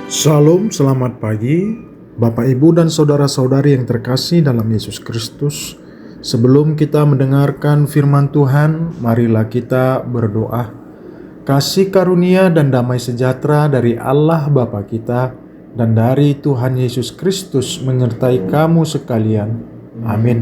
Shalom, selamat pagi Bapak Ibu dan saudara-saudari yang terkasih dalam Yesus Kristus. Sebelum kita mendengarkan firman Tuhan, marilah kita berdoa. Kasih karunia dan damai sejahtera dari Allah Bapa kita dan dari Tuhan Yesus Kristus menyertai kamu sekalian. Amin.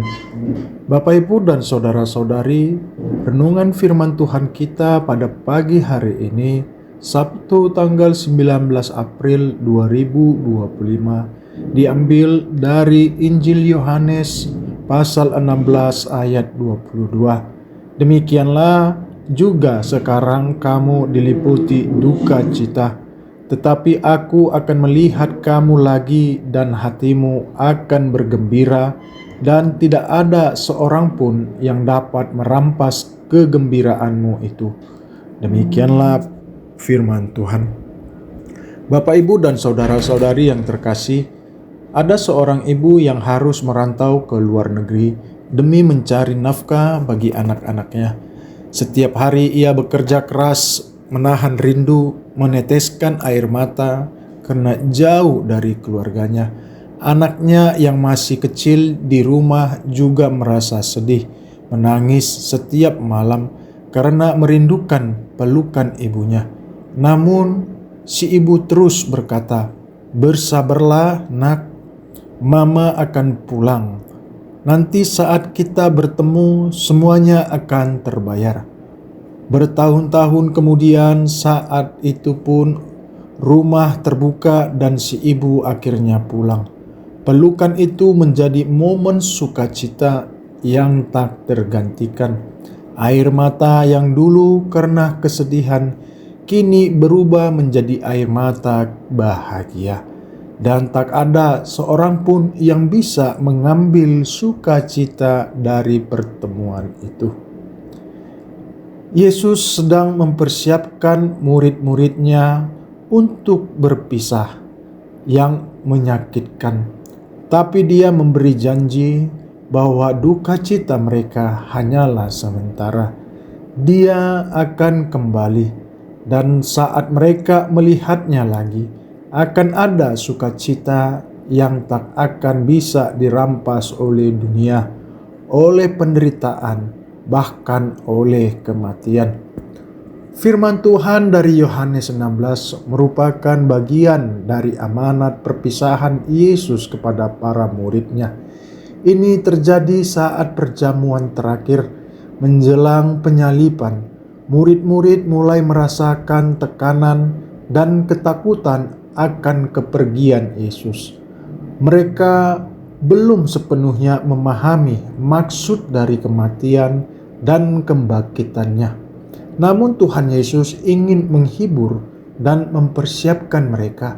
Bapak Ibu dan saudara-saudari, renungan firman Tuhan kita pada pagi hari ini Sabtu tanggal 19 April 2025 diambil dari Injil Yohanes pasal 16 ayat 22. Demikianlah juga sekarang kamu diliputi duka cita, tetapi aku akan melihat kamu lagi dan hatimu akan bergembira, dan tidak ada seorang pun yang dapat merampas kegembiraanmu itu. Demikianlah firman Tuhan. Bapak, Ibu, dan saudara-saudari yang terkasih, ada seorang ibu yang harus merantau ke luar negeri demi mencari nafkah bagi anak-anaknya. Setiap hari ia bekerja keras, menahan rindu, meneteskan air mata karena jauh dari keluarganya. Anaknya yang masih kecil di rumah juga merasa sedih, menangis setiap malam karena merindukan pelukan ibunya. Namun si ibu terus berkata, "Bersabarlah nak, mama akan pulang. Nanti saat kita bertemu semuanya akan terbayar." Bertahun-tahun kemudian saat itu pun rumah terbuka dan si ibu akhirnya pulang. Pelukan itu menjadi momen sukacita yang tak tergantikan. Air mata yang dulu karena kesedihan kini berubah menjadi air mata bahagia, dan tak ada seorang pun yang bisa mengambil sukacita dari pertemuan itu. Yesus sedang mempersiapkan murid-muridnya untuk berpisah yang menyakitkan, tapi Dia memberi janji bahwa duka cita mereka hanyalah sementara. Dia akan kembali, dan saat mereka melihatnya lagi, akan ada sukacita yang tak akan bisa dirampas oleh dunia, oleh penderitaan, bahkan oleh kematian. Firman Tuhan dari Yohanes 16 merupakan bagian dari amanat perpisahan Yesus kepada para muridnya. Ini terjadi saat perjamuan terakhir menjelang penyaliban. Murid-murid mulai merasakan tekanan dan ketakutan akan kepergian Yesus. Mereka belum sepenuhnya memahami maksud dari kematian dan kebangkitannya. Namun Tuhan Yesus ingin menghibur dan mempersiapkan mereka.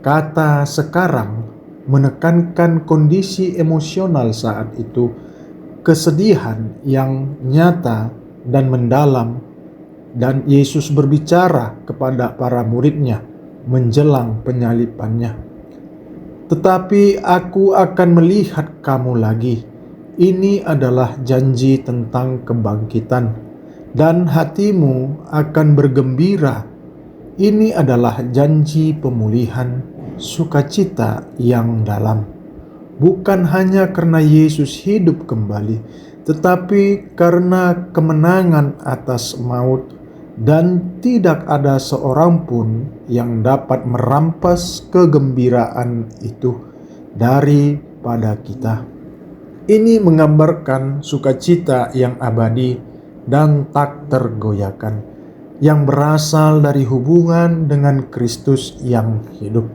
Kata "sekarang" menekankan kondisi emosional saat itu, kesedihan yang nyata dan mendalam. Dan Yesus berbicara kepada para muridnya menjelang penyalibannya. "Tetapi aku akan melihat kamu lagi." Ini adalah janji tentang kebangkitan. "Dan hatimu akan bergembira." Ini adalah janji pemulihan, sukacita yang dalam. Bukan hanya karena Yesus hidup kembali, tetapi karena kemenangan atas maut, dan tidak ada seorang pun yang dapat merampas kegembiraan itu daripada kita. Ini menggambarkan sukacita yang abadi dan tak tergoyahkan, yang berasal dari hubungan dengan Kristus yang hidup.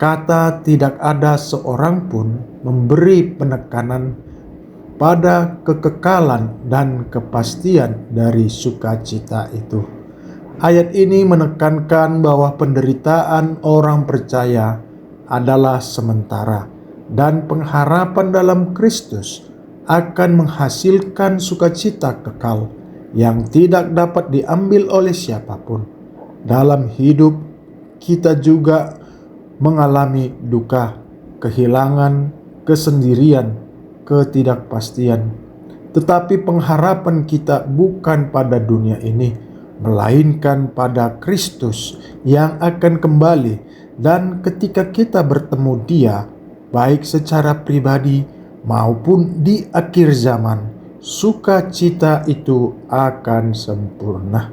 Kata "tidak ada seorang pun" memberi penekanan pada kekekalan dan kepastian dari sukacita itu. Ayat ini menekankan bahwa penderitaan orang percaya adalah sementara, dan pengharapan dalam Kristus akan menghasilkan sukacita kekal yang tidak dapat diambil oleh siapapun. Dalam hidup kita juga mengalami duka, kehilangan, kesendirian, ketidakpastian. Tetapi pengharapan kita bukan pada dunia ini. melainkan pada Kristus yang akan kembali, dan ketika kita bertemu Dia, baik secara pribadi maupun di akhir zaman, sukacita itu akan sempurna.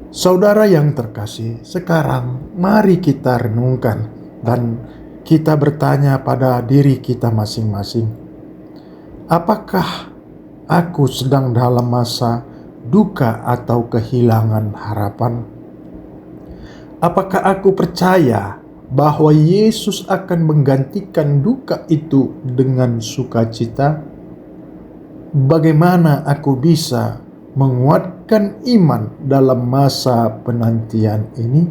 Saudara yang terkasih, sekarang mari kita renungkan dan kita bertanya pada diri kita masing-masing. Apakah aku sedang dalam masa duka atau kehilangan harapan? Apakah aku percaya bahwa Yesus akan menggantikan duka itu dengan sukacita? Bagaimana aku bisa menguatkan iman dalam masa penantian ini?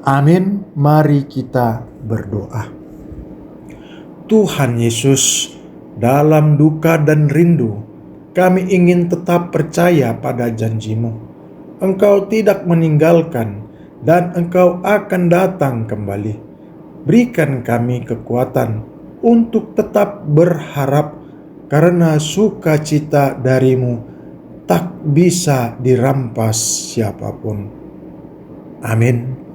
Amin. Mari kita berdoa. Tuhan Yesus, dalam duka dan rindu, kami ingin tetap percaya pada janji-Mu. Engkau tidak meninggalkan dan Engkau akan datang kembali. Berikan kami kekuatan untuk tetap berharap, karena sukacita dari-Mu tak bisa dirampas siapapun. Amin.